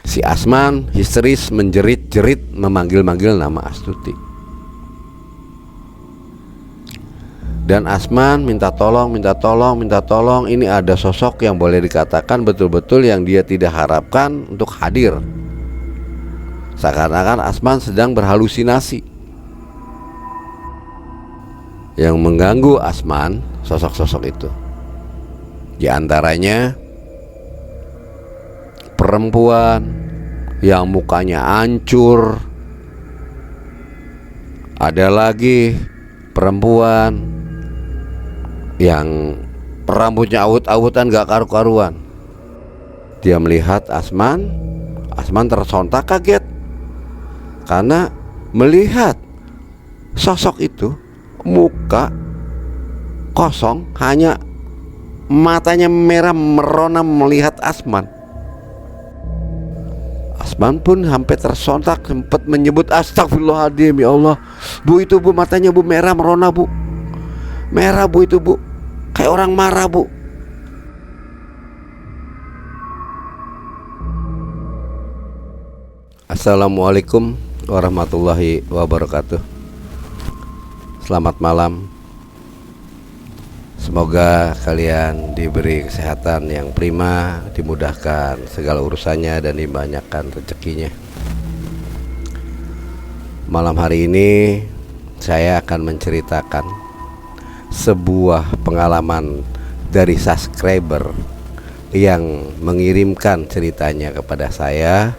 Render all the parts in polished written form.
Si Asman histeris menjerit-jerit memanggil-manggil nama Astuti. Dan Asman minta tolong. Ini ada sosok yang boleh dikatakan betul-betul yang dia tidak harapkan untuk hadir. Seakan-akan Asman sedang berhalusinasi. Yang mengganggu Asman sosok-sosok itu, di antaranya perempuan yang mukanya hancur. Ada lagi perempuan yang rambutnya awut-awutan gak karu-karuan. Dia melihat Asman tersontak kaget karena melihat sosok itu muka kosong, hanya matanya merah merona melihat Asman. Asman pun hampir tersontak, sempat menyebut astagfirullahaladzim, ya Allah, Bu, itu Bu, matanya Bu merah merona Bu, merah Bu, itu Bu, kayak orang marah Bu. Assalamualaikum warahmatullahi wabarakatuh. Selamat malam. Semoga kalian diberi kesehatan yang prima, dimudahkan segala urusannya, dan dibanyakkan rezekinya. Malam hari ini saya akan menceritakan sebuah pengalaman dari subscriber yang mengirimkan ceritanya kepada saya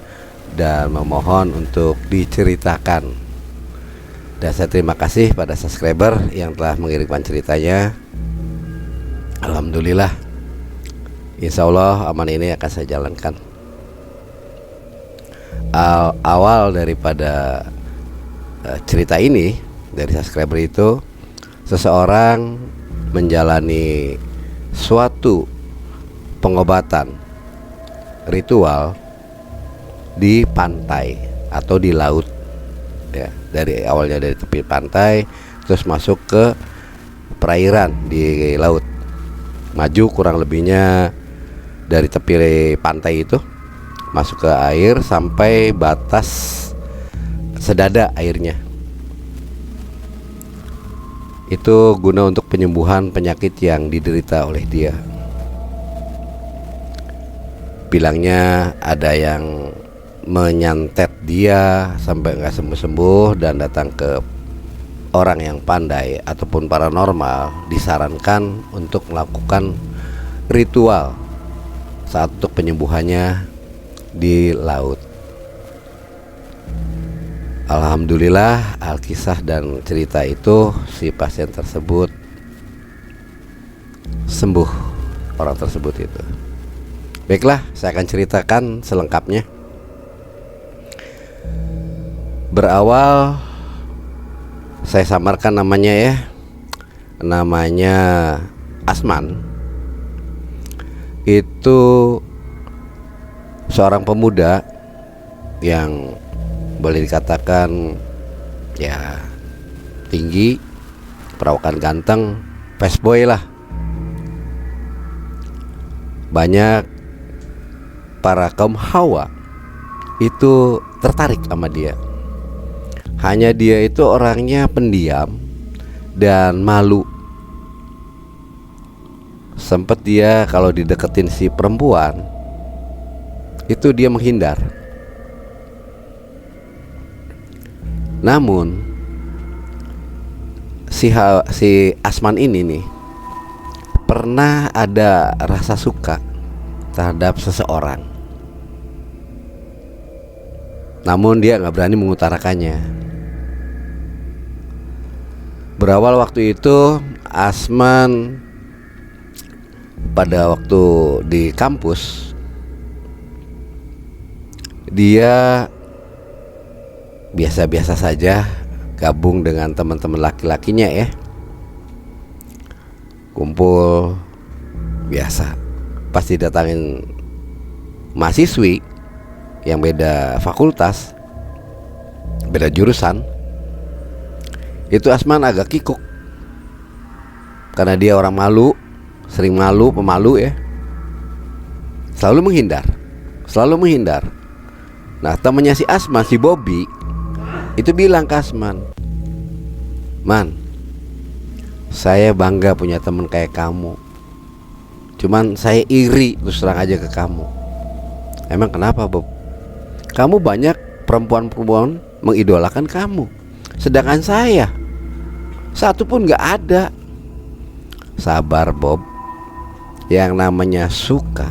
dan memohon untuk diceritakan. Dan saya terima kasih pada subscriber yang telah mengirimkan ceritanya. Alhamdulillah, insya Allah aman ini akan saya jalankan. Awal daripada cerita ini dari subscriber itu, seseorang menjalani suatu pengobatan ritual di pantai atau di laut, ya, dari awalnya dari tepi pantai terus masuk ke perairan di laut, maju kurang lebihnya dari tepi pantai itu masuk ke air sampai batas sedada airnya. Itu guna untuk penyembuhan penyakit yang diderita oleh dia. Bilangnya ada yang menyantet dia sampai nggak sembuh-sembuh, dan datang ke orang yang pandai ataupun paranormal, disarankan untuk melakukan ritual saat untuk penyembuhannya di laut. Alhamdulillah, alkisah dan cerita itu si pasien tersebut sembuh, orang tersebut itu. Baiklah, saya akan ceritakan selengkapnya. Berawal, saya samarkan namanya ya, namanya Asman. Itu seorang pemuda yang boleh dikatakan ya tinggi, perawakan ganteng, fast boy lah. Banyak para kaum hawa itu tertarik sama dia. Hanya dia itu orangnya pendiam dan malu. Sempet dia kalau dideketin si perempuan itu dia menghindar. Namun si Asman ini nih pernah ada rasa suka terhadap seseorang. Namun dia gak berani mengutarakannya. Berawal waktu itu, Asman pada waktu di kampus, dia biasa-biasa saja gabung dengan teman-teman laki-lakinya ya, kumpul biasa. Pas didatangin mahasiswi yang beda fakultas, beda jurusan, itu Asman agak kikuk karena dia orang malu, sering malu, pemalu ya. Selalu menghindar. Nah, temennya si Asman, si Bobby, itu bilang ke Asman, "Man, saya bangga punya temen kayak kamu. Cuman saya iri terus terang aja ke kamu." "Emang kenapa, Bob?" "Kamu banyak perempuan-perempuan mengidolakan kamu, sedangkan saya satu pun gak ada." "Sabar, Bob. Yang namanya suka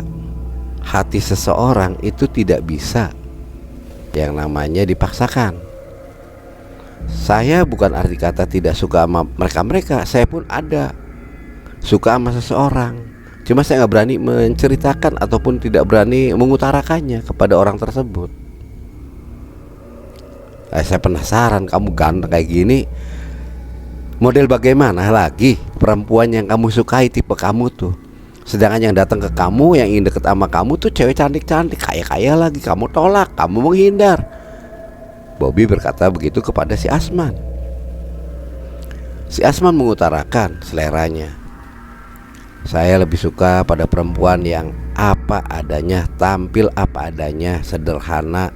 hati seseorang itu tidak bisa yang namanya dipaksakan. Saya bukan arti kata tidak suka sama mereka-mereka. Saya pun ada suka sama seseorang, cuma saya nggak berani menceritakan ataupun tidak berani mengutarakannya kepada orang tersebut. Saya penasaran, kamu ganteng kayak gini, model bagaimana lagi perempuan yang kamu sukai tipe kamu tuh? Sedangkan yang datang ke kamu, yang ingin deket sama kamu tuh cewek cantik-cantik, kaya-kaya lagi. Kamu tolak, kamu menghindar." Bobby berkata begitu kepada si Asman. Si Asman mengutarakan seleranya. "Saya lebih suka pada perempuan yang apa adanya, tampil apa adanya, sederhana,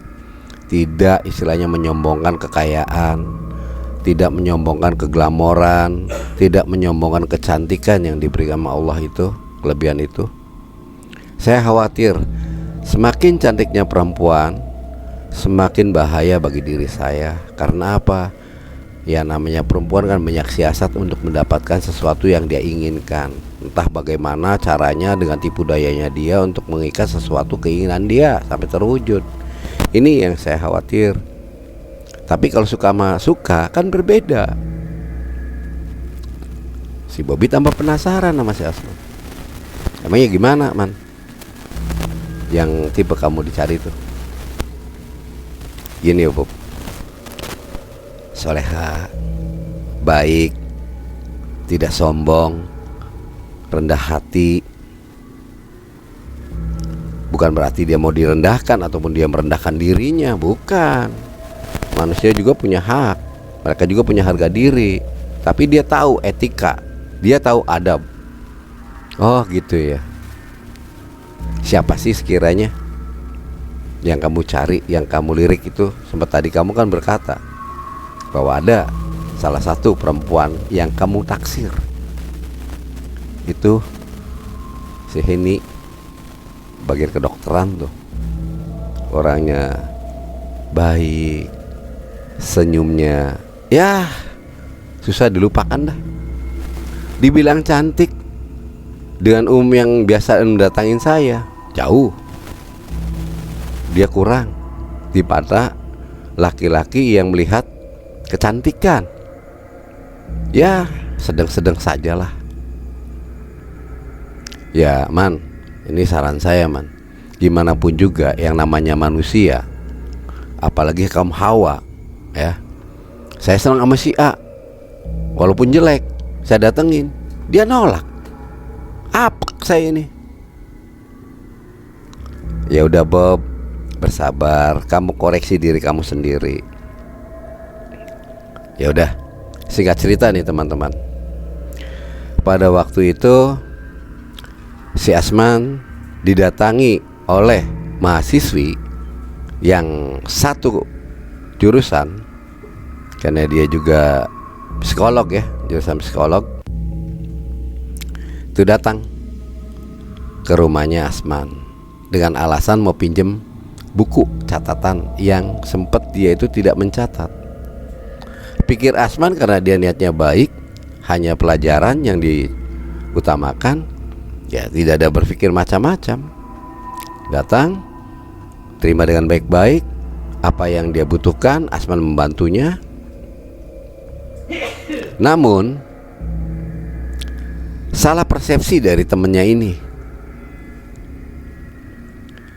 tidak istilahnya menyombongkan kekayaan, tidak menyombongkan keglamoran, tidak menyombongkan kecantikan yang diberikan sama Allah itu, kelebihan itu. Saya khawatir semakin cantiknya perempuan, semakin bahaya bagi diri saya. Karena apa? Ya namanya perempuan kan banyak siasat untuk mendapatkan sesuatu yang dia inginkan. Entah bagaimana caranya dengan tipu dayanya dia untuk mengikat sesuatu keinginan dia sampai terwujud. Ini yang saya khawatir. Tapi kalau suka sama suka kan berbeda." Si Bobby tambah penasaran sama si Asman. "Emangnya gimana, Man, yang tipe kamu dicari tuh?" "Gini ya, Bob. Soleha, baik, tidak sombong, rendah hati. Bukan berarti dia mau direndahkan ataupun dia merendahkan dirinya, bukan. Manusia juga punya hak, mereka juga punya harga diri. Tapi dia tahu etika, dia tahu adab." "Oh gitu ya. Siapa sih sekiranya yang kamu cari, yang kamu lirik itu?" Sempat tadi kamu kan berkata bahwa ada salah satu perempuan yang kamu taksir. Itu si Heni, bagian kedokteran tuh. Orangnya baik, senyumnya ya susah dilupakan dah. Dibilang cantik dengan yang biasa mendatangin saya, jauh dia kurang di mata laki-laki yang melihat kecantikan. Ya sedang-sedang sajalah. Ya Man, ini saran saya, Man. Gimana pun juga yang namanya manusia, apalagi kaum Hawa, ya. Saya senang sama si A, walaupun jelek saya datengin, dia nolak. Apa saya ini? Ya udah Bob, bersabar, kamu koreksi diri kamu sendiri. Ya udah, singkat cerita nih teman-teman. Pada waktu itu si Asman didatangi oleh mahasiswi yang satu jurusan, karena dia juga psikolog ya, jurusan psikolog. Itu datang ke rumahnya Asman dengan alasan mau pinjem buku catatan yang sempat dia itu tidak mencatat. Pikir Asman karena dia niatnya baik, hanya pelajaran yang diutamakan, ya tidak ada berpikir macam-macam. Datang, terima dengan baik-baik apa yang dia butuhkan, Asman membantunya. Namun salah persepsi dari temennya ini,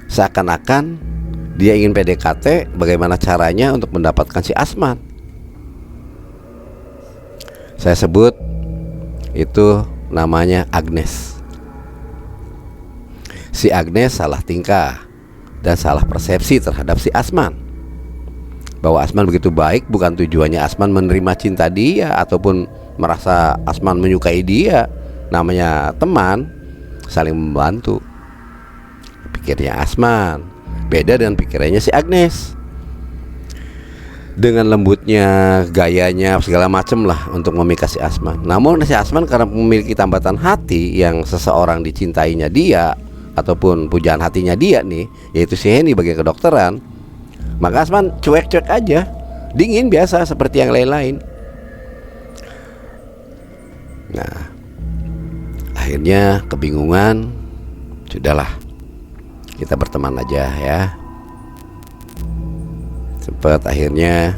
seakan-akan dia ingin PDKT, bagaimana caranya untuk mendapatkan si Asman. Saya sebut itu namanya Agnes. Si Agnes salah tingkah dan salah persepsi terhadap si Asman, bahwa Asman begitu baik. Bukan tujuannya Asman menerima cinta dia ataupun merasa Asman menyukai dia. Namanya teman, saling membantu. Pikirnya Asman. Beda dengan pikirannya si Agnes. Dengan lembutnya, gayanya, segala macem lah untuk memikat si Asman. Namun si Asman karena memiliki tambatan hati yang seseorang dicintainya dia, ataupun pujaan hatinya dia nih, yaitu si Henny bagian kedokteran, maka Asman cuek-cuek aja, dingin biasa seperti yang lain-lain. Nah, akhirnya kebingungan, sudahlah, kita berteman aja ya. Sempat akhirnya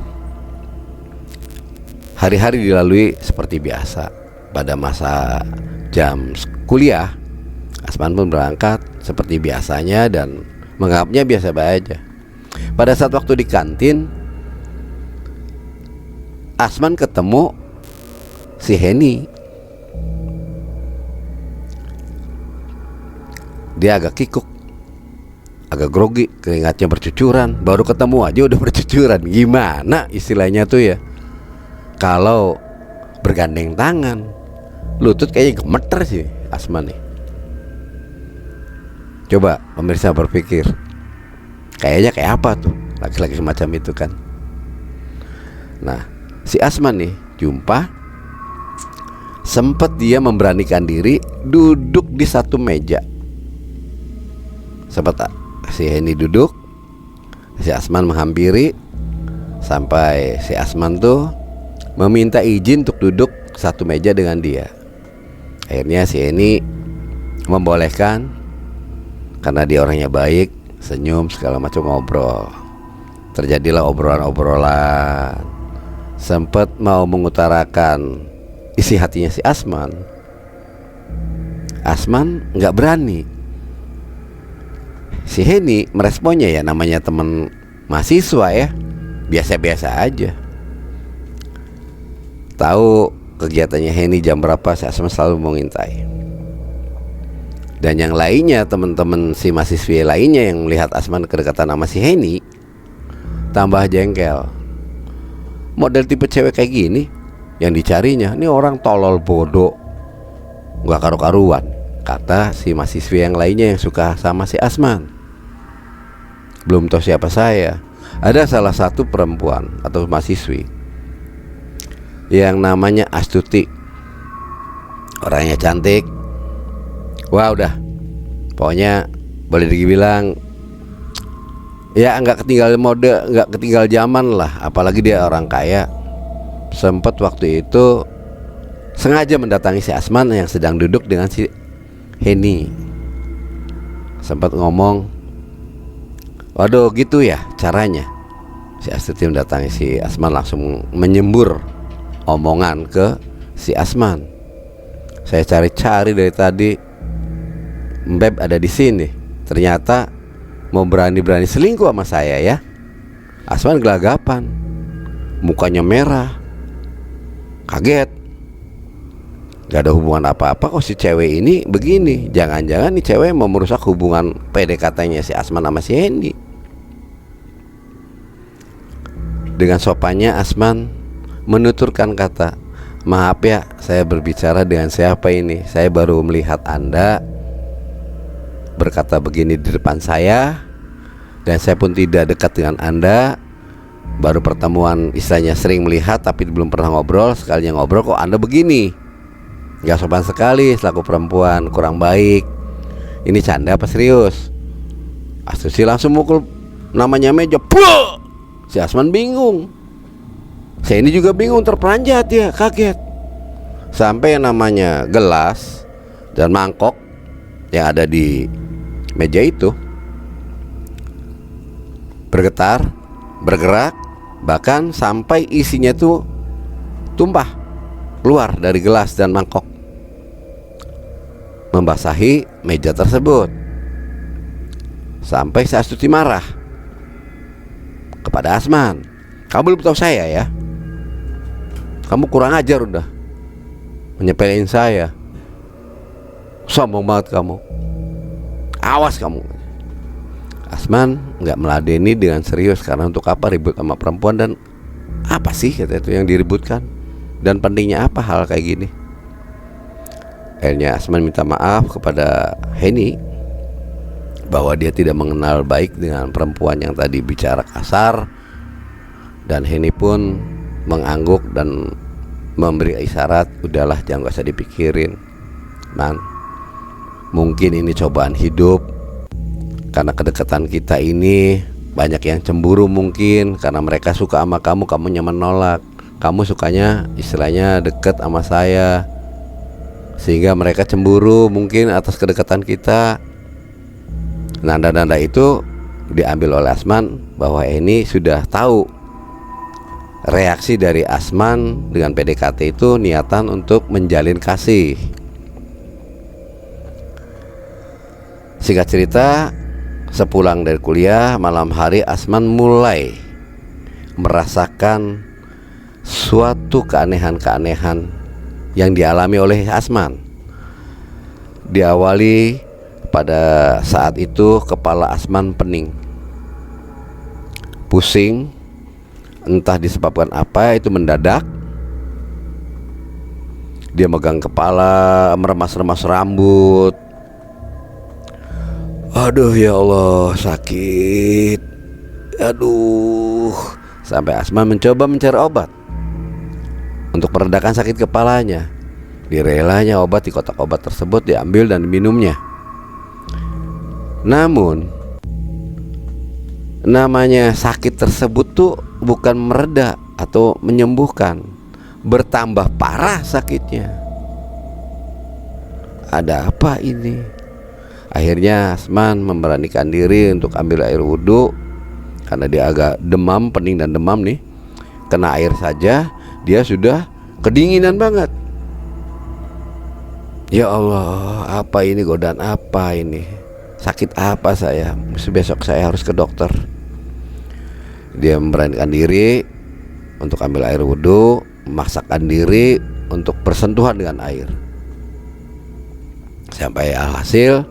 hari-hari dilalui seperti biasa. Pada masa jam kuliah, Asman pun berangkat seperti biasanya dan menganggapnya biasa aja. Pada saat waktu di kantin, Asman ketemu si Henny. Dia agak kikuk, agak grogi, keringatnya bercucuran. Baru ketemu aja udah bercucuran. Gimana istilahnya tuh ya, kalau bergandeng tangan, lutut kayaknya gemeter sih Asman nih. Coba pemirsa berpikir, kayaknya kayak apa tuh laki-laki semacam itu kan. Nah, si Asman nih jumpa, sempet dia memberanikan diri duduk di satu meja. Sempat si Henny duduk, si Asman menghampiri, sampai si Asman tuh meminta izin untuk duduk satu meja dengan dia. Akhirnya si Henny membolehkan, karena dia orangnya baik, senyum segala macam, ngobrol. Terjadilah obrolan-obrolan. Sempat mau mengutarakan isi hatinya si Asman. Asman nggak berani. Si Henny meresponnya ya, namanya teman mahasiswa ya, biasa-biasa aja. Tahu kegiatannya Henny jam berapa, si Asman selalu mengintai. Dan yang lainnya, teman-teman si mahasiswa lainnya yang melihat Asman kedekatan sama si Henny, tambah jengkel. Model tipe cewek kayak gini yang dicarinya, ini orang tolol bodoh, nggak karu-karuan, kata si mahasiswa yang lainnya yang suka sama si Asman. Belum tahu siapa saya. Ada salah satu perempuan atau mahasiswi yang namanya Astuti. Orangnya cantik. Wah udah, pokoknya boleh dibilang ya nggak ketinggal mode, nggak ketinggal zaman lah. Apalagi dia orang kaya. Sempat waktu itu sengaja mendatangi si Asman yang sedang duduk dengan si Henny. Sempat ngomong, waduh gitu ya caranya. Si Astuti mendatangi si Asman, langsung menyembur omongan ke si Asman. Saya cari-cari dari tadi, Mbeb ada di sini. Ternyata mau berani-berani selingkuh sama saya ya. Asman gelagapan, mukanya merah, kaget. Gak ada hubungan apa-apa kok si cewek ini begini. Jangan-jangan nih cewek mau merusak hubungan PDKT-nya si Asman sama si Henny. Dengan sopannya Asman menuturkan kata, maaf ya, saya berbicara dengan siapa ini? Saya baru melihat Anda berkata begini di depan saya, dan saya pun tidak dekat dengan Anda. Baru pertemuan, istilahnya sering melihat tapi belum pernah ngobrol. Sekalinya ngobrol kok Anda begini, gak sopan sekali selaku perempuan, kurang baik. Ini canda apa serius? Astuti langsung mukul namanya meja. Puh! Si Asman bingung. Saya ini juga bingung, terperanjat ya, kaget. Sampai yang namanya gelas dan mangkok yang ada di meja itu bergetar, bergerak, bahkan sampai isinya tuh tumpah keluar dari gelas dan mangkok, membasahi meja tersebut. Sampai si Astuti marah kepada Asman, kamu belum tahu saya ya, kamu kurang ajar, udah menyepelein saya, sombong banget kamu, awas kamu. Asman nggak meladeni dengan serius, karena untuk apa ribut sama perempuan, dan apa sih kata itu yang diributkan, dan pentingnya apa hal kayak gini. Akhirnya Asman minta maaf kepada Henny, bahwa dia tidak mengenal baik dengan perempuan yang tadi bicara kasar. Dan Henny pun mengangguk dan memberi isyarat, udahlah jangan, gak usah dipikirin, Man. Mungkin ini cobaan hidup. Karena kedekatan kita ini banyak yang cemburu mungkin. Karena mereka suka sama kamu, kamunya menolak. Kamu sukanya istilahnya deket sama saya, sehingga mereka cemburu mungkin atas kedekatan kita. Nanda-nanda itu diambil oleh Asman bahwa ini sudah tahu reaksi dari Asman dengan PDKT itu niatan untuk menjalin kasih. Singkat cerita, sepulang dari kuliah malam hari, Asman mulai merasakan suatu keanehan-keanehan yang dialami oleh Asman. Diawali pada saat itu kepala Asman pening, pusing, entah disebabkan apa, itu mendadak. Dia megang kepala, meremas-remas rambut. Aduh ya Allah, sakit. Aduh. Sampai Asman mencoba mencari obat untuk meredakan sakit kepalanya. Direlanya obat di kotak obat tersebut diambil dan diminumnya. Namun namanya sakit tersebut tuh bukan mereda atau menyembuhkan, bertambah parah sakitnya. Ada apa ini? Akhirnya Asman memberanikan diri untuk ambil air wudhu. Karena dia agak demam, pening dan demam nih. Kena air saja dia sudah kedinginan banget. Ya Allah, apa ini, godaan apa ini? Sakit apa saya? Besok saya harus ke dokter. Dia memberanikan diri untuk ambil air wudhu, memaksakan diri untuk bersentuhan dengan air. Sampai alhasil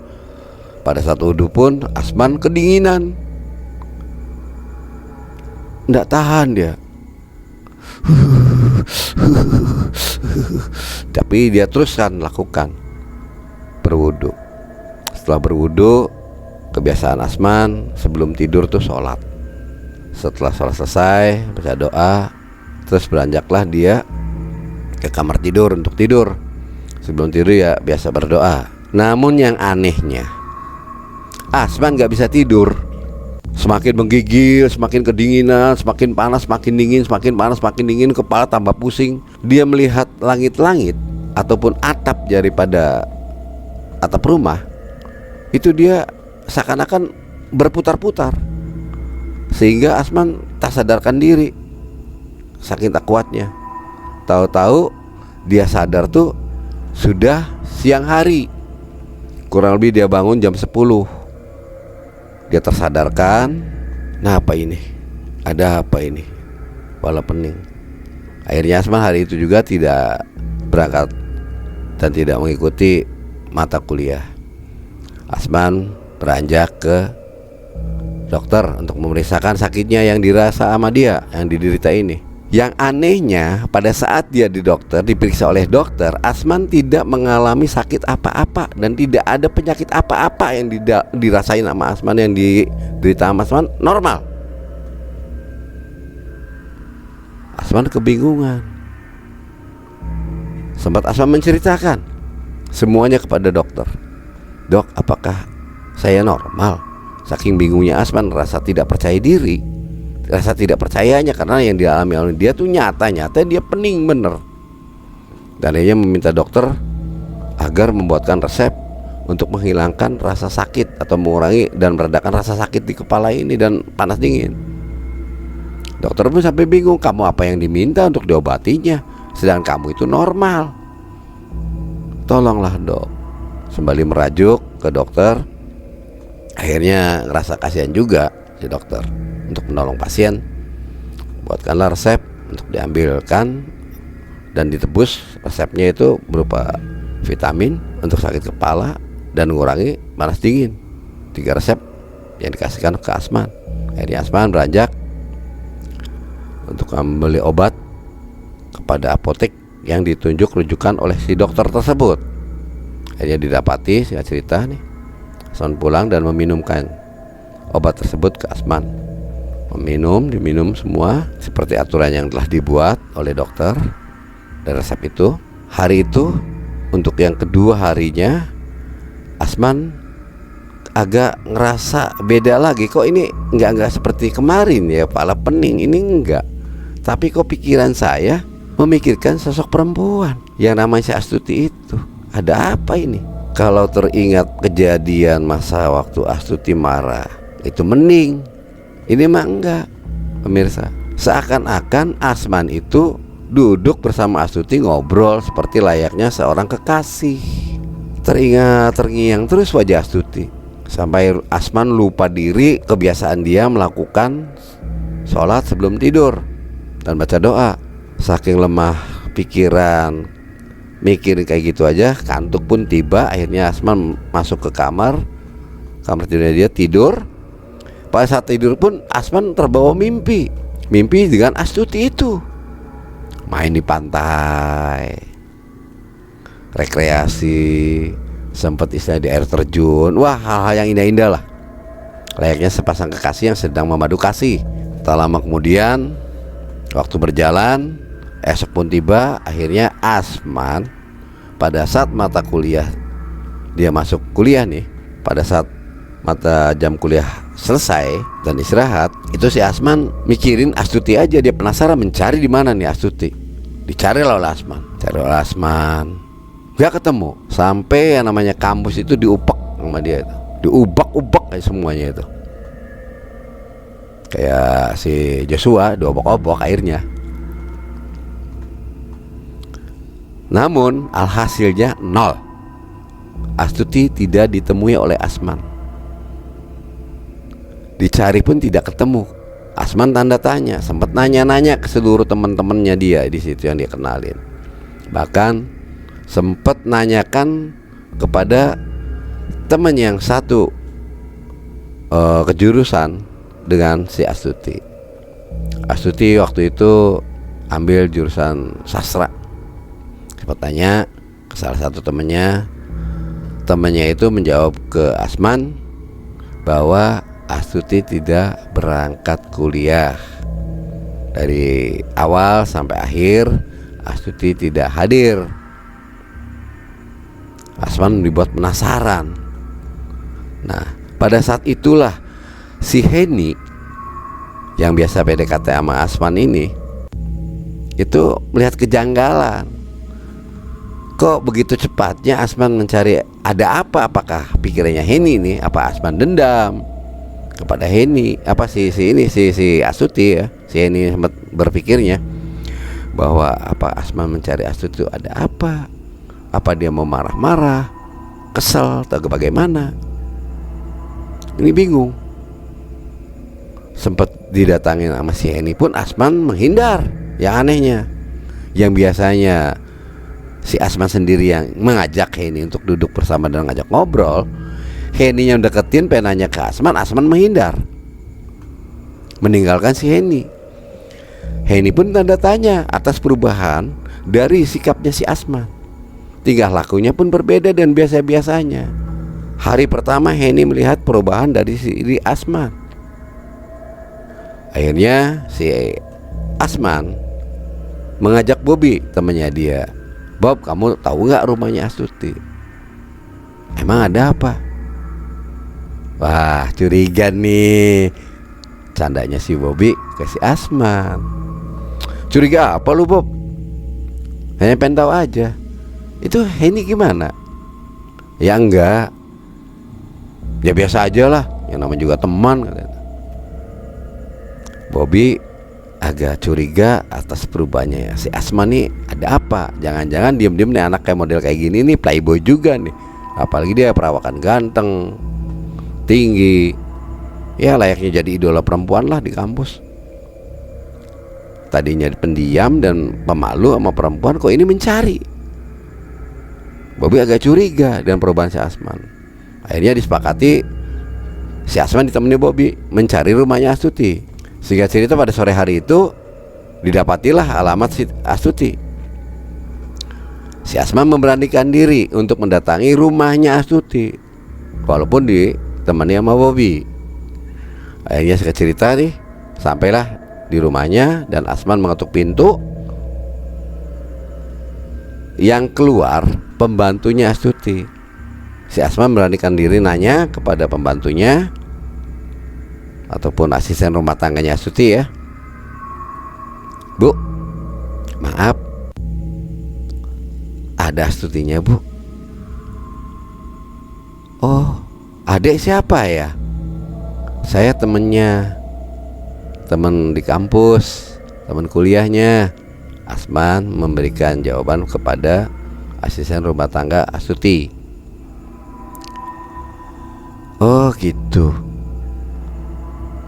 pada saat wudhu pun Asman kedinginan, nggak tahan dia. Tapi dia teruskan lakukan berwudhu. Setelah berwudhu, kebiasaan Asman sebelum tidur tuh sholat. Setelah sholat selesai, baca doa, terus beranjaklah dia ke kamar tidur untuk tidur. Sebelum tidur ya biasa berdoa. Namun yang anehnya, Asman gak bisa tidur. Semakin menggigil, semakin kedinginan, semakin panas, semakin dingin, semakin panas, semakin dingin, kepala tambah pusing. Dia melihat langit-langit ataupun atap daripada atap rumah, itu dia seakan-akan berputar-putar. Sehingga Asman tak sadarkan diri, saking tak kuatnya. Tahu-tahu dia sadar tuh sudah siang hari. Kurang lebih dia bangun jam 10. Dia tersadarkan. Nah, apa ini? Ada apa ini? Kepala pening. Akhirnya Asman hari itu juga tidak berangkat dan tidak mengikuti mata kuliah. Asman beranjak ke dokter untuk memeriksakan sakitnya yang dirasa sama dia, yang diderita ini. Yang anehnya, pada saat dia di dokter, diperiksa oleh dokter, Asman tidak mengalami sakit apa-apa dan tidak ada penyakit apa-apa yang dirasain sama Asman, yang diderita sama Asman normal. Asman kebingungan. Sempat Asman menceritakan semuanya kepada dokter. Dok, apakah saya normal? Saking bingungnya Asman, rasa tidak percaya diri, rasa tidak percayanya karena yang dialami oleh dia tuh nyata-nyata dia pening bener. Dan dia meminta dokter agar membuatkan resep untuk menghilangkan rasa sakit atau mengurangi dan meredakan rasa sakit di kepala ini dan panas dingin. Dokter pun sampai bingung, kamu apa yang diminta untuk diobatinya, sedangkan kamu itu normal. Tolonglah dok. Sembali merajuk ke dokter, akhirnya ngerasa kasihan juga si dokter untuk menolong pasien. Buatkanlah resep untuk diambilkan dan ditebus. Resepnya itu berupa vitamin untuk sakit kepala dan mengurangi panas dingin. 3 resep yang dikasihkan ke Asman. Akhirnya Asman beranjak untuk membeli obat kepada apotek yang ditunjuk rujukan oleh si dokter tersebut. Akhirnya didapati, singkat cerita nih, Asman pulang dan meminumkan obat tersebut ke Asman. Diminum semua seperti aturan yang telah dibuat oleh dokter dan resep itu. Hari itu untuk yang kedua harinya, Asman agak ngerasa beda lagi. Kok ini enggak seperti kemarin ya, kepala pening. Ini enggak. Tapi kok pikiran saya memikirkan sosok perempuan yang namanya si Astuti itu. Ada apa ini? Kalau teringat kejadian masa waktu Astuti marah, itu mending. Ini mah enggak, pemirsa. Seakan-akan Asman itu duduk bersama Astuti ngobrol seperti layaknya seorang kekasih. Terngiang terus wajah Astuti sampai Asman lupa diri kebiasaan dia melakukan sholat sebelum tidur dan baca doa. Saking lemah pikiran mikirin kayak gitu aja, kantuk pun tiba. Akhirnya Asman masuk ke kamar tidurnya, dia tidur. Pada saat tidur pun Asman terbawa mimpi dengan Astuti itu main di pantai, rekreasi, sempat istilah di air terjun. Wah, hal-hal yang indah-indah lah, layaknya sepasang kekasih yang sedang memadu kasih. Tak lama kemudian waktu berjalan, esok pun tiba. Akhirnya Asman pada saat mata kuliah, dia masuk kuliah nih, pada saat mata jam kuliah selesai dan istirahat, itu si Asman mikirin Astuti aja. Dia penasaran mencari di mana nih Astuti. Dicari oleh Asman, gak ketemu. Sampai yang namanya kampus itu diupak sama dia itu, diubak-ubak kayak semuanya itu. Kayak si Joshua diobok-obok airnya. Namun alhasilnya nol. Astuti tidak ditemui oleh Asman. Dicari pun tidak ketemu. Asman tanda tanya, sempat nanya-nanya ke seluruh teman-temannya dia di situ yang dia kenalin. Bahkan sempat nanyakan kepada teman yang satu kejurusan dengan si Astuti. Astuti waktu itu ambil jurusan sastra. Sempat tanya ke salah satu temannya itu menjawab ke Asman bahwa Astuti tidak berangkat kuliah. Dari awal sampai akhir Astuti tidak hadir. Asman dibuat penasaran. Nah, pada saat itulah si Heni yang biasa PDKT sama Asman ini itu melihat kejanggalan. Kok begitu cepatnya Asman mencari, ada apa? Apakah pikirannya Heni ini? Apa Asman dendam kepada Heni? Apa si Astuti ya? Si Heni sempat berpikirnya bahwa apa Asman mencari Astuti itu ada apa? Apa dia mau marah-marah, kesel atau bagaimana? Ini bingung. Sempat didatangin sama si Heni pun Asman menghindar. Yang anehnya, yang biasanya si Asman sendiri yang mengajak Heni untuk duduk bersama dan ngajak ngobrol, Heni yang deketin penanya ke Asman menghindar, meninggalkan si Heni. Heni pun tanda tanya atas perubahan dari sikapnya si Asman. Tingkah lakunya pun berbeda dan biasa-biasanya. Hari pertama Heni melihat perubahan dari si Asman. Akhirnya si Asman mengajak Bobby, temannya dia. Bob, kamu tahu nggak rumahnya Astuti? Emang ada apa? Wah, curiga nih, candanya si Bobby ke si Asman. Curiga apa lu, Bob? Hanya pengen tahu aja. Itu Heni gimana? Ya enggak, ya biasa aja lah, yang namanya juga teman. Bobby agak curiga atas perubahannya ya. Si Asman nih ada apa? Jangan-jangan diem-diem nih anak kayak model kayak gini nih playboy juga nih. Apalagi dia perawakan ganteng, tinggi, ya layaknya jadi idola perempuan lah di kampus. Tadinya pendiam dan pemalu sama perempuan, kok ini mencari. Bobby agak curiga dengan perubahan si Asman. Akhirnya disepakati si Asman ditemani Bobby mencari rumahnya Astuti. Sehingga cerita pada sore hari itu didapatilah alamat si Astuti. Si Asman memberanikan diri untuk mendatangi rumahnya Astuti. walaupun ditemani sama Bobby. Akhirnya singkat cerita nih, sampailah di rumahnya dan Asman mengetuk pintu. Yang keluar pembantunya Astuti. Si Asman beranikan diri nanya kepada pembantunya ataupun asisten rumah tangganya Astuti ya, "Bu, maaf, ada Astutinya, Bu." "Oh, adik siapa ya?" "Saya temennya, temen di kampus, temen kuliahnya." Asman memberikan jawaban kepada asisten rumah tangga Astuti. "Oh gitu.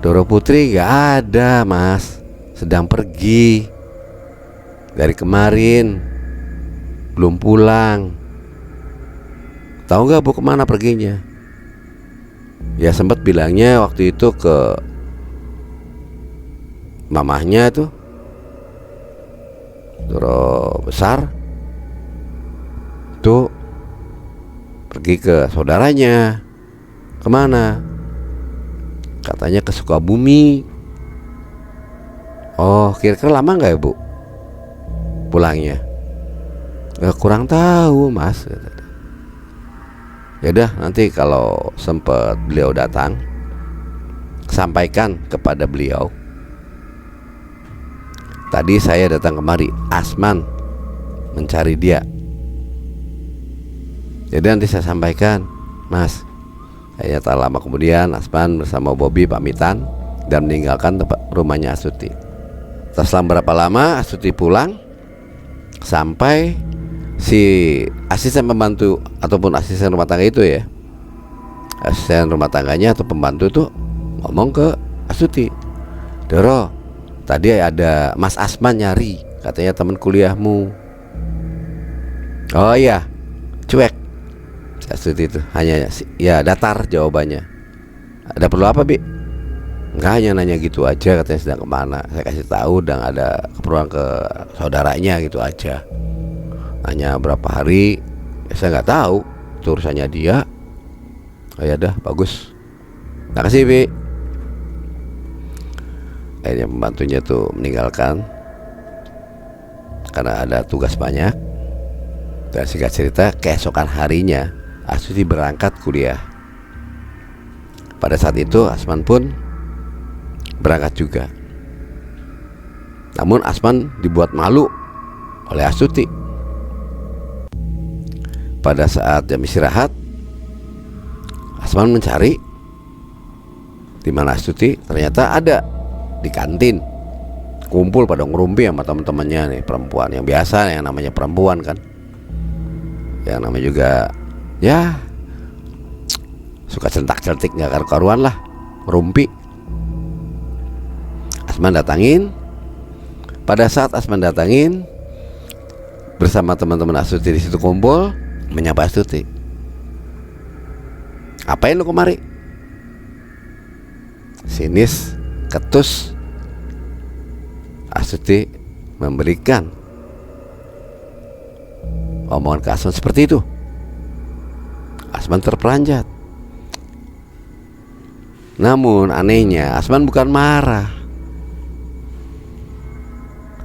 Doro Putri gak ada, Mas, sedang pergi. Dari kemarin belum pulang. Tahu gak Bu kemana perginya?" Ya sempat bilangnya waktu itu ke mamahnya tuh, Doro besar tuh, pergi ke saudaranya. "Kemana?" "Katanya ke Sukabumi." "Oh, kira-kira lama gak ya Bu pulangnya?" Kurang tahu, Mas." "Ya udah, nanti kalau sempat beliau datang, sampaikan kepada beliau tadi saya datang kemari, Asman mencari dia. Jadi nanti saya sampaikan, Mas." Akhirnya tak lama kemudian Asman bersama Bobby pamitan dan meninggalkan tempat rumahnya Astuti. Setelah berapa lama Astuti pulang, sampai si asisten pembantu ataupun asisten rumah tangga itu ya, asisten rumah tangganya atau pembantu tuh ngomong ke Astuti, "Doro, tadi ada Mas Asman nyari, katanya teman kuliahmu." "Oh iya," cuek Astuti itu, hanya ya datar jawabannya. "Ada perlu apa, Bi?" "Enggak, hanya nanya gitu aja, katanya sedang kemana." Saya kasih tahu dan ada keperluan ke saudaranya gitu aja. Hanya berapa hari ya, saya nggak tahu, itu urusannya dia. "Oh ya dah, bagus, makasih, Bi." Akhirnya pembantunya tuh meninggalkan karena ada tugas banyak. Dan singkat cerita, keesokan harinya Astuti berangkat kuliah. Pada saat itu Asman pun berangkat juga. Namun Asman dibuat malu oleh Astuti. Pada saat jam istirahat, Asman mencari di mana Astuti, ternyata ada di kantin, kumpul pada ngerumpi sama teman-temannya nih, perempuan. Yang biasa yang namanya perempuan kan, yang namanya juga ya suka centak-centik gak karu-karuan lah, ngerumpi. Asman datangin. Pada saat Asman datangin bersama teman-teman Astuti di situ kumpul, menyapa Astuti, "Apain lu kemari?" Sinis, ketus, Astuti memberikan omongan ke Asman seperti itu. Asman terperanjat. Namun anehnya Asman bukan marah,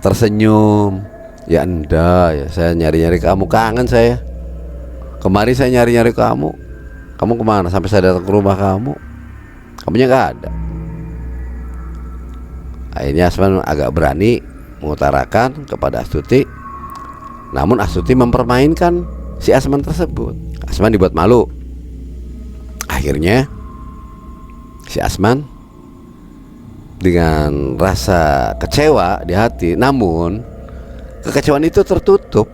tersenyum. "Ya enda ya, saya nyari-nyari kamu, kangen saya. Kemarin saya nyari-nyari kamu. Kamu kemana? Sampai saya datang ke rumah kamu, kamunya gak ada." Akhirnya Asman agak berani mengutarakan kepada Astuti. Namun Astuti mempermainkan si Asman tersebut. Asman dibuat malu. Akhirnya si Asman dengan rasa kecewa di hati, namun kekecewaan itu tertutup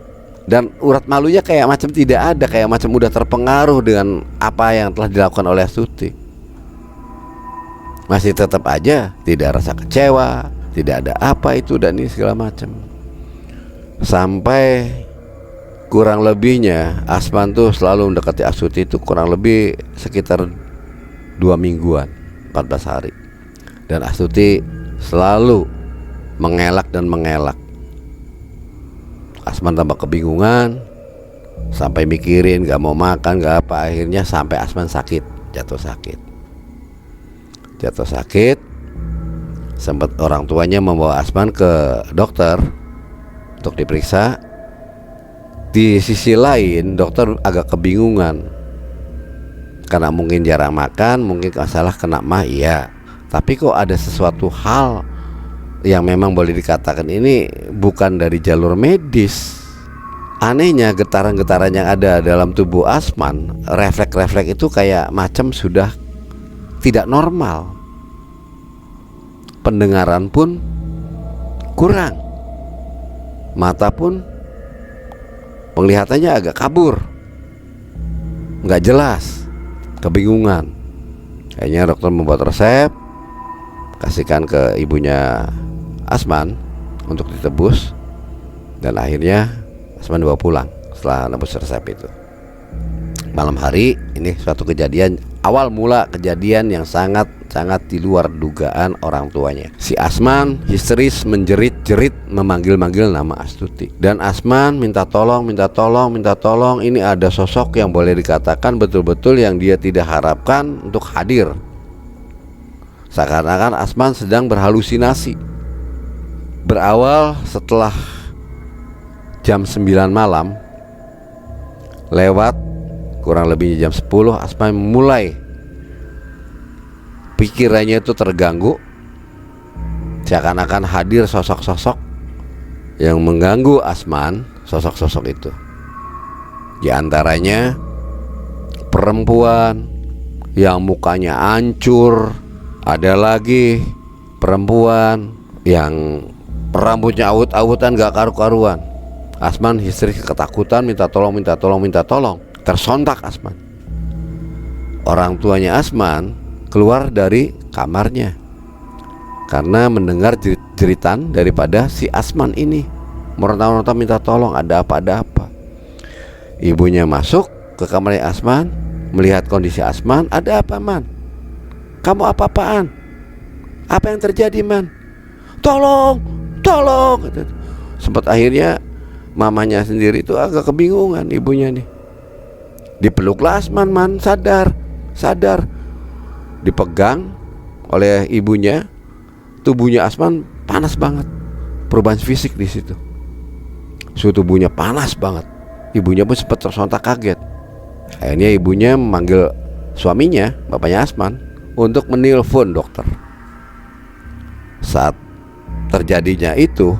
dan urat malunya kayak macam tidak ada, kayak macam udah terpengaruh dengan apa yang telah dilakukan oleh Astuti. Masih tetap aja tidak rasa kecewa, tidak ada apa itu dan ini segala macam. Sampai kurang lebihnya Asman tuh selalu mendekati Astuti itu kurang lebih sekitar 2 mingguan, 14 hari. Dan Astuti selalu mengelak dan mengelak. Asman tambah kebingungan, sampai mikirin, gak mau makan, gak apa. Akhirnya sampai Asman sakit, jatuh sakit. Sempat orang tuanya membawa Asman ke dokter untuk diperiksa. Di sisi lain dokter agak kebingungan, karena mungkin jarang makan, mungkin masalah kena mah, iya. Tapi kok ada sesuatu hal yang memang boleh dikatakan ini bukan dari jalur medis. Anehnya getaran-getaran yang ada dalam tubuh Asman, refleks-refleks itu kayak macam sudah tidak normal. Pendengaran pun kurang, mata pun penglihatannya agak kabur, nggak jelas, kebingungan. Akhirnya dokter membuat resep, kasihkan ke ibunya Asman untuk ditebus, dan akhirnya Asman dibawa pulang setelah nebus resep itu. Malam hari ini suatu kejadian, awal mula kejadian yang sangat di luar dugaan orang tuanya. Si Asman histeris, menjerit-jerit, memanggil-manggil nama Astuti. Dan Asman minta tolong. Ini ada sosok yang boleh dikatakan betul-betul yang dia tidak harapkan untuk hadir. Seakan-akan Asman sedang berhalusinasi. Berawal setelah jam 9 malam, lewat kurang lebih jam 10, Asman mulai pikirannya itu terganggu. Seakan-akan hadir sosok-sosok yang mengganggu Asman. Sosok-sosok itu di antaranya perempuan yang mukanya hancur, ada lagi perempuan yang rambutnya awut-awutan gak karu-karuan. Asman histeris, ketakutan, minta tolong. Tersontak Asman. Orang tuanya Asman keluar dari kamarnya karena mendengar jeritan daripada si Asman ini, meronta-ronta minta tolong, ada apa. Ibunya masuk ke kamarnya Asman, melihat kondisi Asman. Ada apa, Man? Kamu apa-apaan? Apa yang terjadi, Man? Tolong. Sempat akhirnya mamanya sendiri itu agak kebingungan, ibunya nih. Dipeluklah Asman, Man, sadar. Dipegang oleh ibunya. Tubuhnya Asman panas banget, perubahan fisik di situ. Suhu tubuhnya panas banget. Ibunya pun sempat tersontak kaget. Akhirnya ibunya memanggil suaminya, bapaknya Asman, untuk menelpon dokter. Saat terjadinya itu,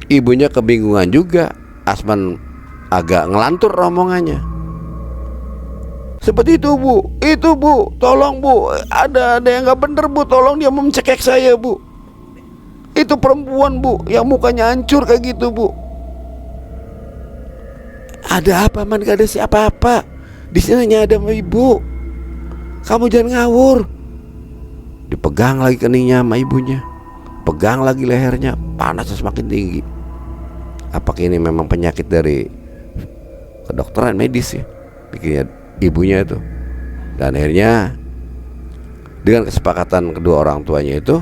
ibunya kebingungan juga. Asman agak ngelantur omongannya. Seperti itu bu, tolong bu, ada yang nggak bener bu, tolong dia mencekik saya bu. Itu perempuan bu, yang mukanya hancur kayak gitu bu. Ada apa, Man? Gak ada siapa-apa. Di sini hanya ada ibu. Kamu jangan ngawur. Dipegang lagi keningnya sama ibunya, pegang lagi lehernya, panasnya semakin tinggi. Apakah ini memang penyakit dari kedokteran medis ya, pikirnya ibunya itu. Dan akhirnya dengan kesepakatan kedua orang tuanya itu,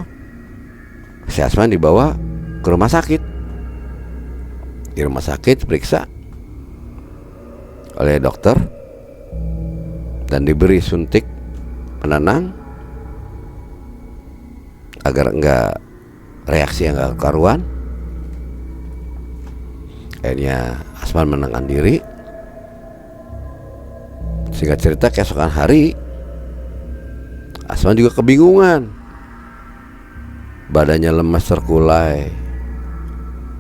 si Asman dibawa ke rumah sakit. Di rumah sakit periksa oleh dokter dan diberi suntik penenang agar enggak reaksi yang enggak karuan. Akhirnya Asman menenangkan diri. Singkat cerita, keesokan hari Asman juga kebingungan. Badannya lemas terkulai,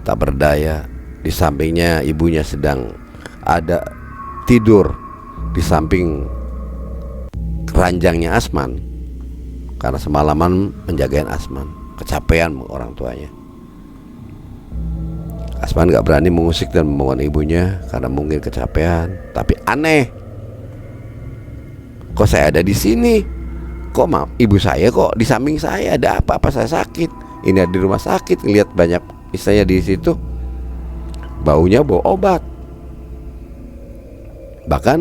tak berdaya. Di sampingnya ibunya sedang ada tidur di samping keranjangnya Asman, karena semalaman menjagain Asman. Kecapean orang tuanya. Asman gak berani mengusik dan membangun ibunya karena mungkin kecapean. Tapi aneh, kok saya ada di sini? Kok ibu saya kok di samping saya? Ada apa saya sakit? Ini ada di rumah sakit, ngeliat banyak istilahnya di situ. Baunya bau obat. Bahkan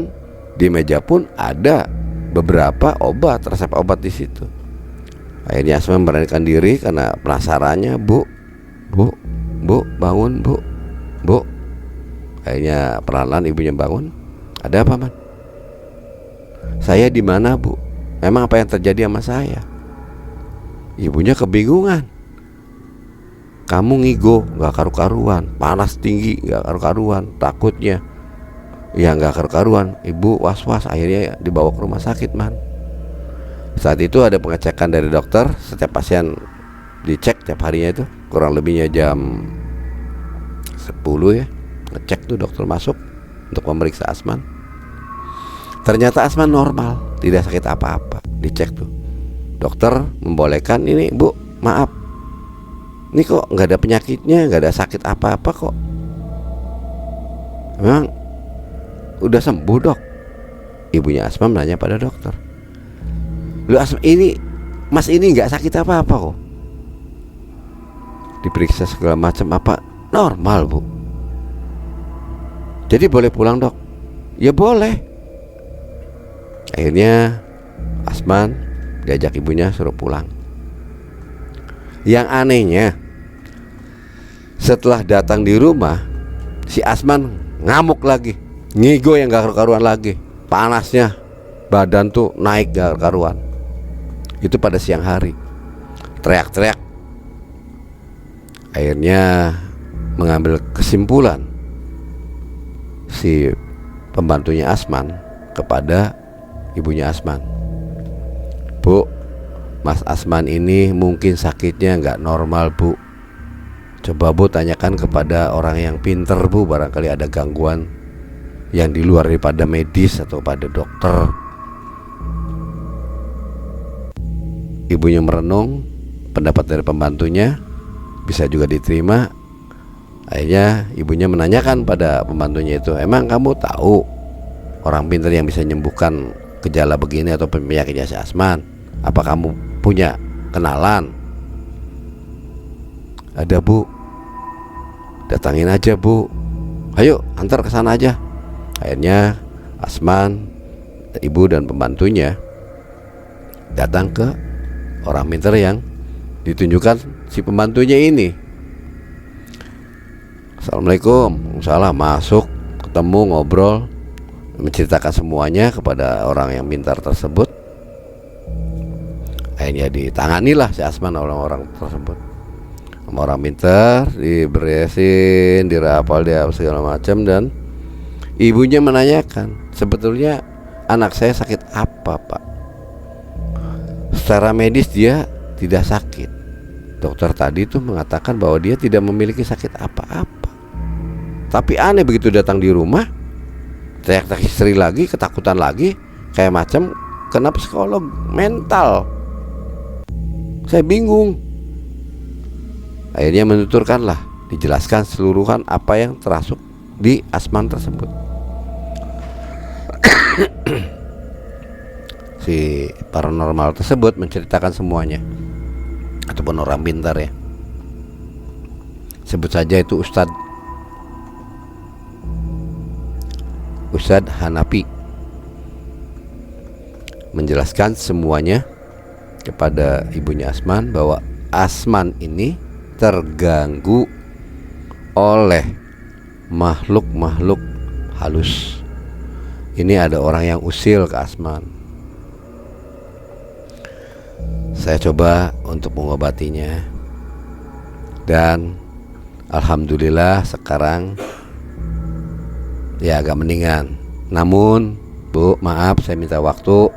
di meja pun ada beberapa obat, resep obat di situ. Akhirnya Asman memberanikan diri karena penasarannya, Bu, bangun bu. Akhirnya perlahan ibunya bangun. Ada apa, Man? Saya di mana, Bu? Memang apa yang terjadi sama saya? Ibunya kebingungan. Kamu ngigo gak karu-karuan, panas tinggi gak karu-karuan, takutnya ya gak karu-karuan. Ibu was-was, akhirnya dibawa ke rumah sakit, Man. Saat itu ada pengecekan dari dokter. Setiap pasien dicek tiap harinya itu, kurang lebihnya jam 10 ya, ngecek tuh dokter masuk untuk memeriksa Asman. Ternyata Asman normal, tidak sakit apa-apa. Dicek tuh, dokter membolehkan, ini Bu, maaf, ini kok nggak ada penyakitnya, nggak ada sakit apa-apa kok. Memang udah sembuh, Dok? Ibunya Asman menanya pada dokter. Lu Asman, ini Mas ini nggak sakit apa-apa kok. Diperiksa segala macam, apa normal, Bu. Jadi boleh pulang, Dok? Ya boleh. Akhirnya Asman diajak ibunya suruh pulang. Yang anehnya, setelah datang di rumah, si Asman ngamuk lagi, ngigo yang gak karuan lagi. Panasnya badan tuh naik gak karuan. Itu pada siang hari, teriak-teriak. Akhirnya mengambil kesimpulan si pembantunya Asman kepada ibunya Asman. Bu, Mas Asman ini mungkin sakitnya nggak normal, Bu. Coba Bu tanyakan kepada orang yang pinter, Bu. Barangkali ada gangguan yang di luar daripada medis atau pada dokter. Ibunya merenung, pendapat dari pembantunya bisa juga diterima. Akhirnya ibunya menanyakan pada pembantunya itu, emang kamu tahu orang pinter yang bisa menyembuhkan gejala begini atau penyakitnya si Asman? Apa kamu punya kenalan? Ada, Bu. Datangin aja, Bu. Ayo antar ke sana aja. Akhirnya Asman, ibu dan pembantunya datang ke orang pinter yang ditunjukkan si pembantunya ini. Assalamualaikum. Salam. Masuk, ketemu, ngobrol, menceritakan semuanya kepada orang yang pintar tersebut. Akhirnya ditanganilah si Asman oleh orang tersebut. Sama orang pintar, diberesin, dirapal dia segala macam. Dan ibunya menanyakan, sebetulnya anak saya sakit apa, Pak? Secara medis dia tidak sakit. Dokter tadi tuh mengatakan bahwa dia tidak memiliki sakit apa-apa. Tapi aneh, begitu datang di rumah, teriak-teriak istri lagi, ketakutan lagi, kayak macam kena psikolog mental. Saya bingung. Akhirnya menuturkanlah, dijelaskan seluruhan apa yang terasuk di Asman tersebut. Si paranormal tersebut menceritakan semuanya, ataupun orang pintar ya, sebut saja itu Ustadz Hanafi, menjelaskan semuanya kepada ibunya Asman bahwa Asman ini terganggu oleh makhluk-makhluk halus. Ini ada orang yang usil ke Asman. Saya coba untuk mengobatinya, dan alhamdulillah sekarang ya agak mendingan. Namun Bu, maaf, saya minta waktu.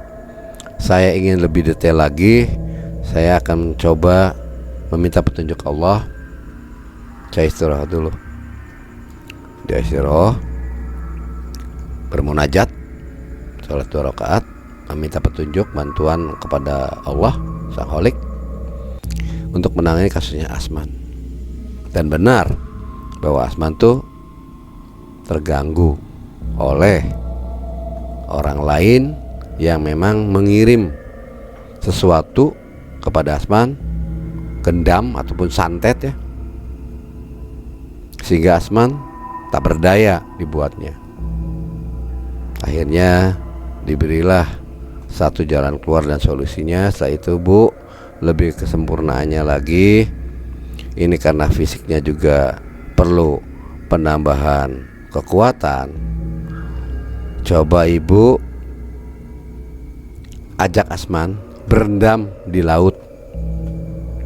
Saya ingin lebih detail lagi. Saya akan coba meminta petunjuk Allah. Saya istirahat dulu. Dia istirahat, bermunajat, sholat 2 rakaat, meminta petunjuk, bantuan kepada Allah Sang Holik untuk menangani kasusnya Asman. Dan benar bahwa Asman tuh terganggu oleh orang lain yang memang mengirim sesuatu kepada Asman, gendam ataupun santet ya, sehingga Asman tak berdaya dibuatnya. Akhirnya diberilah satu jalan keluar dan solusinya. Setelah itu Bu, lebih kesempurnaannya lagi, ini karena fisiknya juga perlu penambahan kekuatan, coba ibu ajak Asman berendam di laut.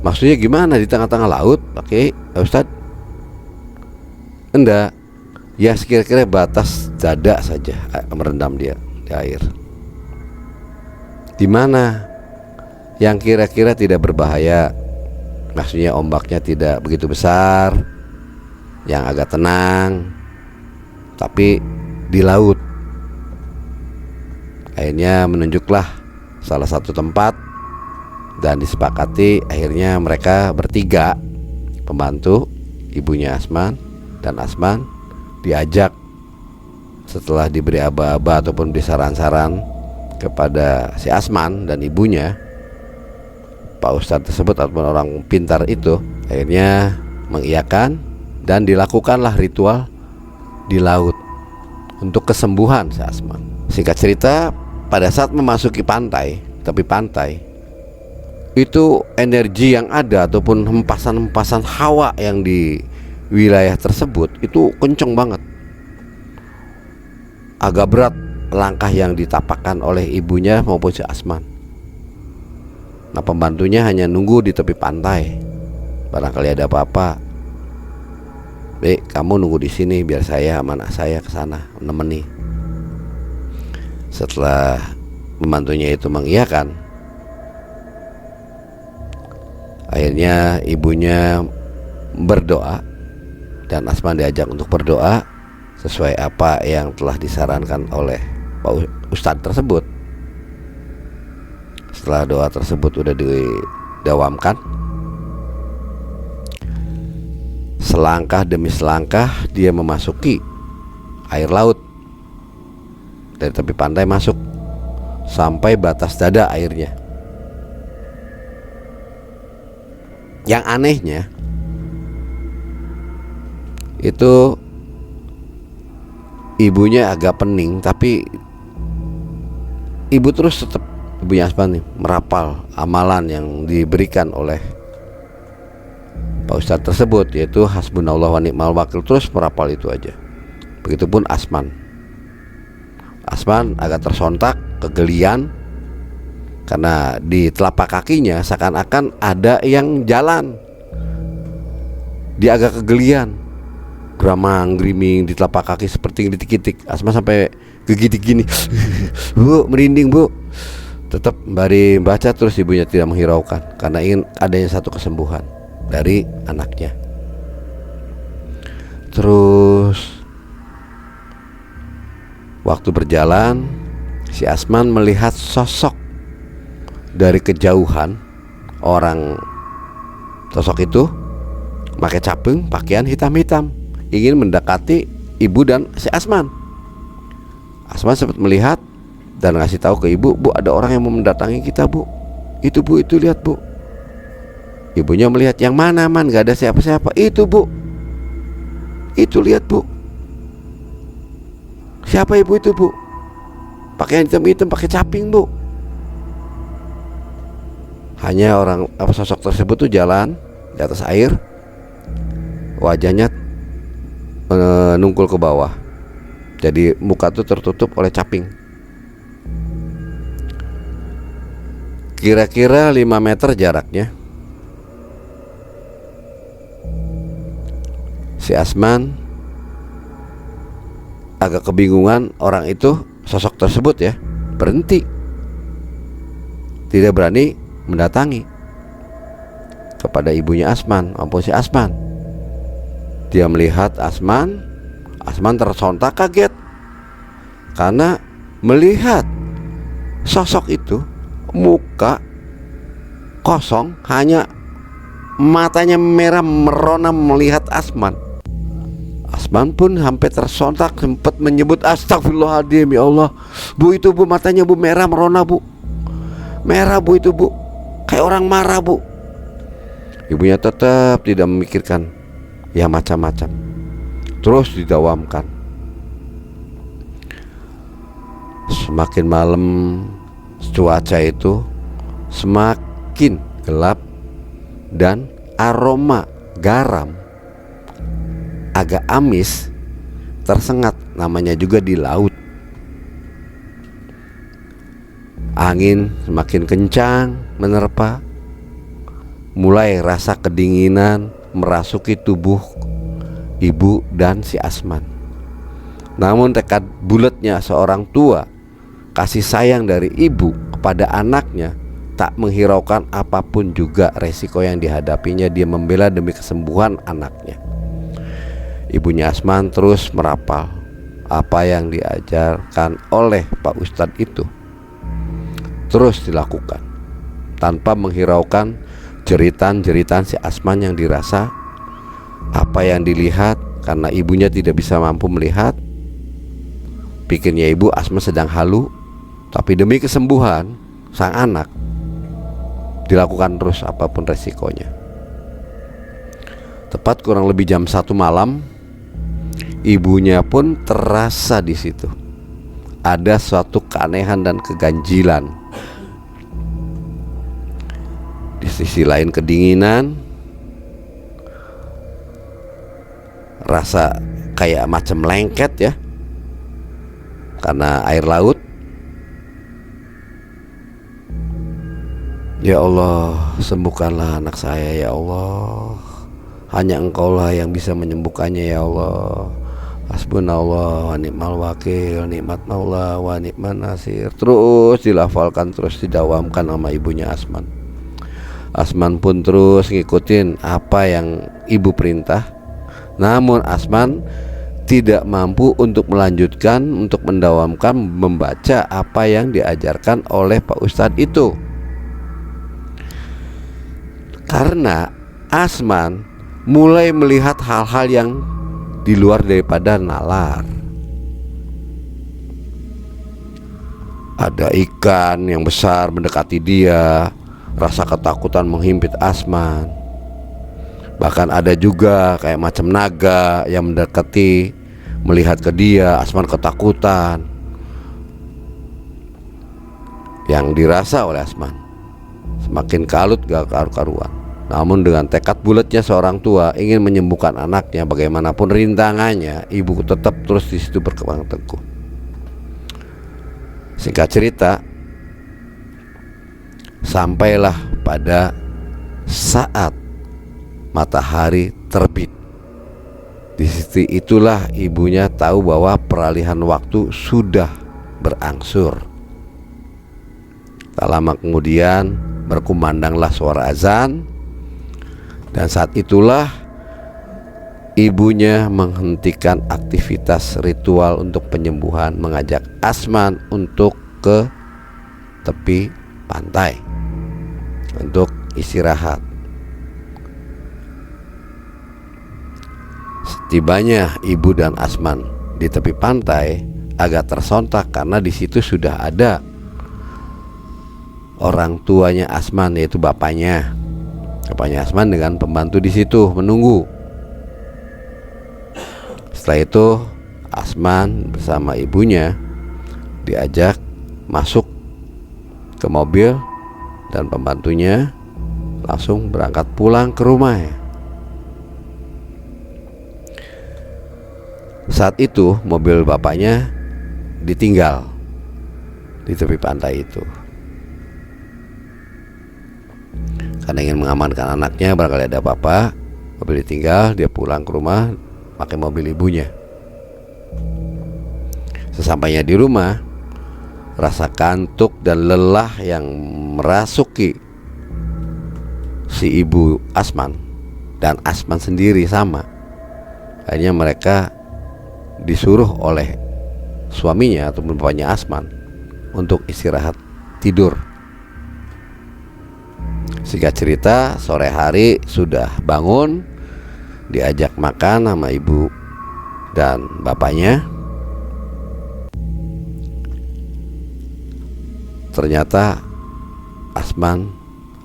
Maksudnya gimana, di tengah-tengah laut pakai Ustadz? Enggak, ya sekira-kira batas dada saja merendam dia di air. Di mana yang kira-kira tidak berbahaya, maksudnya ombaknya tidak begitu besar, yang agak tenang, tapi di laut. Akhirnya menunjuklah salah satu tempat dan disepakati. Akhirnya mereka bertiga, pembantu, ibunya Asman dan Asman, diajak setelah diberi aba-aba ataupun beri saran-saran kepada si Asman dan ibunya. Pak Ustadz tersebut ataupun orang pintar itu akhirnya mengiyakan dan dilakukanlah ritual di laut untuk kesembuhan si Asman. Singkat cerita, pada saat memasuki pantai, tepi pantai, itu energi yang ada ataupun hempasan-hempasan hawa yang di wilayah tersebut itu kenceng banget. Agak berat langkah yang ditapakkan oleh ibunya maupun si Asman. Nah, pembantunya hanya nunggu di tepi pantai, barangkali ada apa-apa. Kamu nunggu di sini biar saya sama anak saya ke sana menemani. Setelah pembantunya itu mengiyakan, akhirnya ibunya berdoa dan Asman diajak untuk berdoa sesuai apa yang telah disarankan oleh Pak Ustadz tersebut. Setelah doa tersebut udah didawamkan, selangkah demi selangkah dia memasuki air laut. Dari tepi pantai masuk sampai batas dada airnya. Yang anehnya itu ibunya agak pening, tapi ibu terus tetap, ibunya Asman nih, merapal amalan yang diberikan oleh Pak Ustadz tersebut, yaitu hasbunallah wa ni'mal wakil. Terus merapal itu aja. Begitupun Asman. Asman agak tersontak, kegelian, karena di telapak kakinya seakan-akan ada yang jalan. Dia agak kegelian, gramang griming di telapak kaki seperti ditik-itik. Asman sampai gegigit gini. Bu, merinding bu. Tetap bari baca terus, ibunya tidak menghiraukan karena ingin adanya satu kesembuhan dari anaknya. Terus waktu berjalan, si Asman melihat sosok dari kejauhan. Orang sosok itu pakai caping, pakaian hitam-hitam, ingin mendekati ibu dan si Asman. Asman sempat melihat dan ngasih tahu ke ibu, bu, ada orang yang mau mendatangi kita bu. Itu bu, itu lihat bu. Ibunya melihat, yang mana man, gak ada siapa-siapa. Itu bu, itu lihat bu. Siapa ibu itu bu? Pakaian hitam-hitam, pakai caping bu. Hanya orang sosok tersebut tuh jalan di atas air, wajahnya nungkul ke bawah, jadi muka tuh tertutup oleh caping. Kira-kira 5 meter jaraknya. Si Asman agak kebingungan, orang itu, sosok tersebut ya, berhenti, tidak berani mendatangi kepada ibunya Asman maupun si Asman. Dia melihat Asman tersontak kaget karena melihat sosok itu muka kosong, hanya matanya merah merona melihat Asman. Asman pun hampir tersontak, sempat menyebut astagfirullahaladzim, ya Allah bu, itu bu, matanya bu merah merona bu, merah bu, itu bu, kayak orang marah bu. Ibunya tetap tidak memikirkan ya macam-macam, terus didawamkan. Semakin malam cuaca itu semakin gelap dan aroma garam agak amis tersengat, namanya juga di laut. Angin semakin kencang menerpa, mulai rasa kedinginan merasuki tubuh ibu dan si Asman. Namun tekad bulatnya seorang tua, kasih sayang dari ibu kepada anaknya, tak menghiraukan apapun juga resiko yang dihadapinya. Dia membela demi kesembuhan anaknya. Ibunya Asman terus merapal apa yang diajarkan oleh Pak Ustadz itu, terus dilakukan tanpa menghiraukan jeritan-jeritan si Asman yang dirasa, apa yang dilihat. Karena ibunya tidak bisa mampu melihat, pikirnya ibu Asman sedang halu. Tapi demi kesembuhan sang anak, dilakukan terus apapun resikonya. Tepat kurang lebih jam 1 malam, ibunya pun terasa di situ ada suatu keanehan dan keganjilan. Di sisi lain kedinginan, rasa kayak macam lengket ya, karena air laut. Ya Allah, sembuhkanlah anak saya ya Allah. Hanya Engkaulah yang bisa menyembuhkannya ya Allah. Hasbunallah wa ni'mal wakil, nikmat maula wa ni'man nasir. Terus dilafalkan, terus didawamkan sama ibunya Asman. Asman pun terus ngikutin apa yang ibu perintah. Namun Asman tidak mampu untuk melanjutkan, untuk mendawamkan, membaca apa yang diajarkan oleh Pak Ustadz itu. Karena Asman mulai melihat hal-hal yang di luar daripada nalar. Ada ikan yang besar mendekati dia. Rasa ketakutan menghimpit Asman. Bahkan ada juga kayak macam naga yang mendekati, melihat ke dia. Asman ketakutan. Yang dirasa oleh Asman semakin kalut gak karu-karuan. Namun dengan tekad bulatnya seorang tua ingin menyembuhkan anaknya, bagaimanapun rintangannya, ibu tetap terus di situ berkembang teguh. Singkat cerita, sampailah pada saat matahari terbit. Di sisi itulah ibunya tahu bahwa peralihan waktu sudah berangsur. Tak lama kemudian berkumandanglah suara azan. Dan saat itulah ibunya menghentikan aktivitas ritual untuk penyembuhan, mengajak Asman untuk ke tepi pantai untuk istirahat. Setibanya ibu dan Asman di tepi pantai, agak tersontak karena di situ sudah ada orang tuanya Asman, yaitu bapaknya Asman dengan pembantu di situ menunggu. Setelah itu Asman bersama ibunya diajak masuk ke mobil dan pembantunya langsung berangkat pulang ke rumah ya. Saat itu mobil bapaknya ditinggal di tepi pantai itu karena ingin mengamankan anaknya, barangkali ada apa-apa. Mobil ditinggal, dia pulang ke rumah pakai mobil ibunya. Sesampainya di rumah, rasa kantuk dan lelah yang merasuki si ibu Asman dan Asman sendiri sama. Akhirnya mereka disuruh oleh suaminya atau bapaknya Asman untuk istirahat tidur. Singkat cerita, sore hari sudah bangun, diajak makan sama ibu dan bapaknya. Ternyata Asman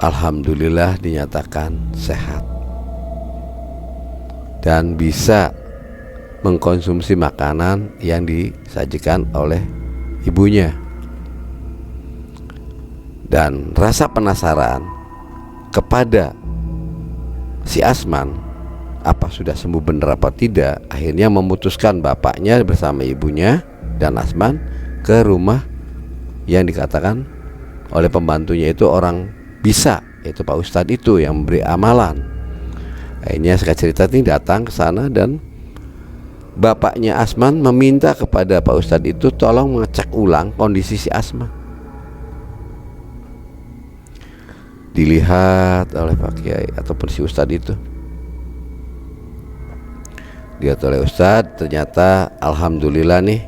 alhamdulillah dinyatakan sehat dan bisa mengkonsumsi makanan yang disajikan oleh ibunya. Dan rasa penasaran kepada si Asman apa sudah sembuh benar apa tidak, akhirnya memutuskan bapaknya bersama ibunya dan Asman ke rumah yang dikatakan oleh pembantunya itu orang bisa, yaitu Pak Ustadz itu yang memberi amalan. Akhirnya singkat cerita ini datang ke sana dan bapaknya Asman meminta kepada Pak Ustadz itu tolong mengecek ulang kondisi si Asman. Dilihat oleh Pak Kiai ataupun si Ustadz itu, dilihat oleh Ustadz, ternyata alhamdulillah nih,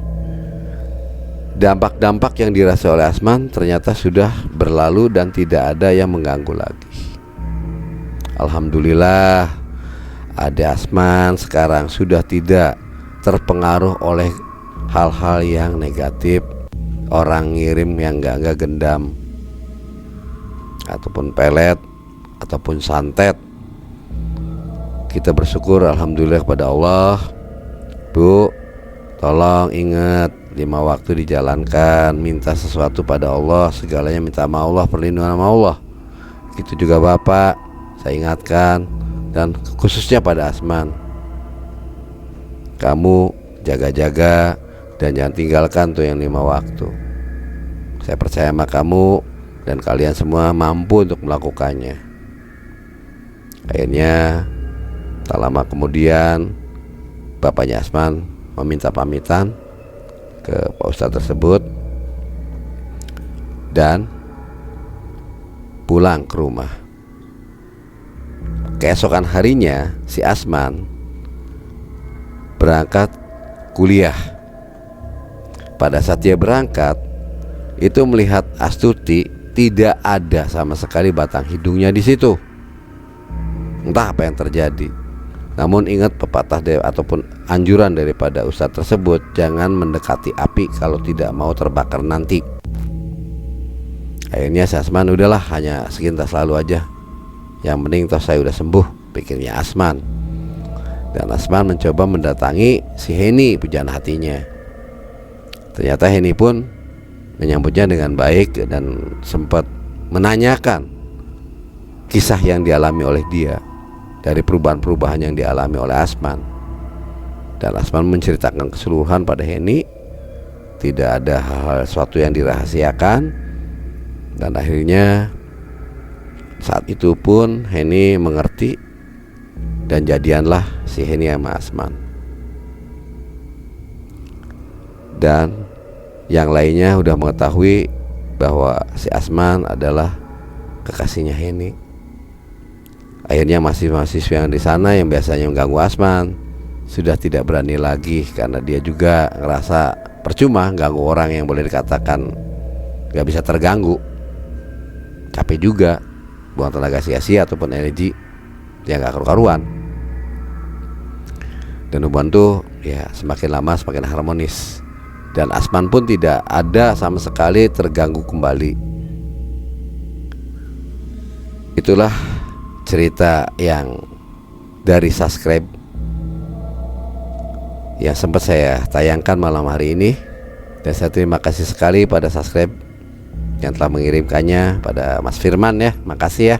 dampak-dampak yang dirasa oleh Asman ternyata sudah berlalu dan tidak ada yang mengganggu lagi. Alhamdulillah, ada Asman sekarang sudah tidak terpengaruh oleh hal-hal yang negatif, orang ngirim yang enggak gendam ataupun pelet ataupun santet. Kita bersyukur alhamdulillah kepada Allah. Bu, tolong ingat 5 waktu dijalankan, minta sesuatu pada Allah, segalanya minta sama Allah, perlindungan sama Allah. Itu juga Bapak, saya ingatkan, dan khususnya pada Asman, kamu jaga-jaga dan jangan tinggalkan tuh yang 5 waktu. Saya percaya sama kamu dan kalian semua mampu untuk melakukannya. Akhirnya tak lama kemudian bapaknya Asman meminta pamitan ke Pak Ustadz tersebut dan pulang ke rumah. Keesokan harinya si Asman berangkat kuliah. Pada saat dia berangkat, itu melihat Astuti tidak ada sama sekali batang hidungnya di situ. Entah apa yang terjadi. Namun ingat pepatah ataupun anjuran daripada ustadz tersebut, jangan mendekati api kalau tidak mau terbakar nanti. Akhirnya si Asman udahlah, hanya sekintas lalu aja, yang penting toh saya udah sembuh, pikirnya Asman. Dan Asman mencoba mendatangi si Heni, pujaan hatinya. Ternyata Heni pun menyambutnya dengan baik dan sempat menanyakan kisah yang dialami oleh dia, dari perubahan-perubahan yang dialami oleh Asman. Dan Asman menceritakan keseluruhan pada Heni. Tidak ada hal sesuatu yang dirahasiakan. Dan akhirnya saat itu pun Heni mengerti, dan jadianlah si Heni sama Asman. Dan yang lainnya udah mengetahui bahwa si Asman adalah kekasihnya Heni. Akhirnya mahasiswa yang di sana yang biasanya mengganggu Asman sudah tidak berani lagi, karena dia juga ngerasa percuma ganggu orang yang boleh dikatakan gak bisa terganggu. Capek juga, buang tenaga sia-sia ataupun energi yang gak karu-karuan. Dan hubungan tuh ya semakin lama semakin harmonis, dan Asman pun tidak ada sama sekali terganggu kembali. Itulah cerita yang dari subscribe yang sempat saya tayangkan malam hari ini. Dan saya terima kasih sekali pada subscribe yang telah mengirimkannya, pada Mas Firman ya, makasih ya.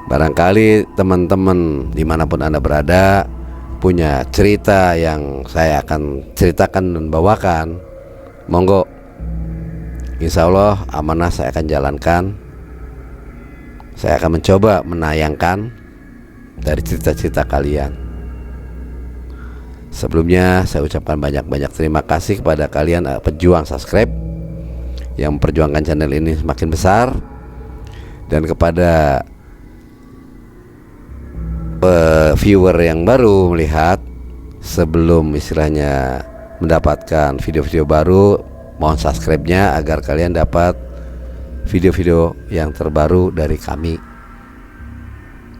Barangkali teman-teman dimanapun Anda berada punya cerita yang saya akan ceritakan dan bawakan, monggo, insya Allah amanah saya akan jalankan. Saya akan mencoba menayangkan dari cerita-cerita kalian. Sebelumnya saya ucapkan banyak-banyak terima kasih kepada kalian pejuang subscribe yang memperjuangkan channel ini semakin besar, dan kepada viewer yang baru melihat, sebelum istilahnya mendapatkan video-video baru, mohon subscribe-nya agar kalian dapat video-video yang terbaru dari kami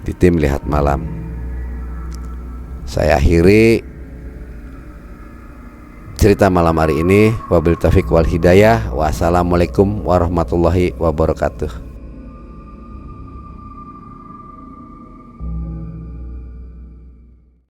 di tim Lihat Malam. Saya akhiri cerita malam hari ini. Wabillahi taufiq wal hidayah. Wassalamualaikum warahmatullahi wabarakatuh.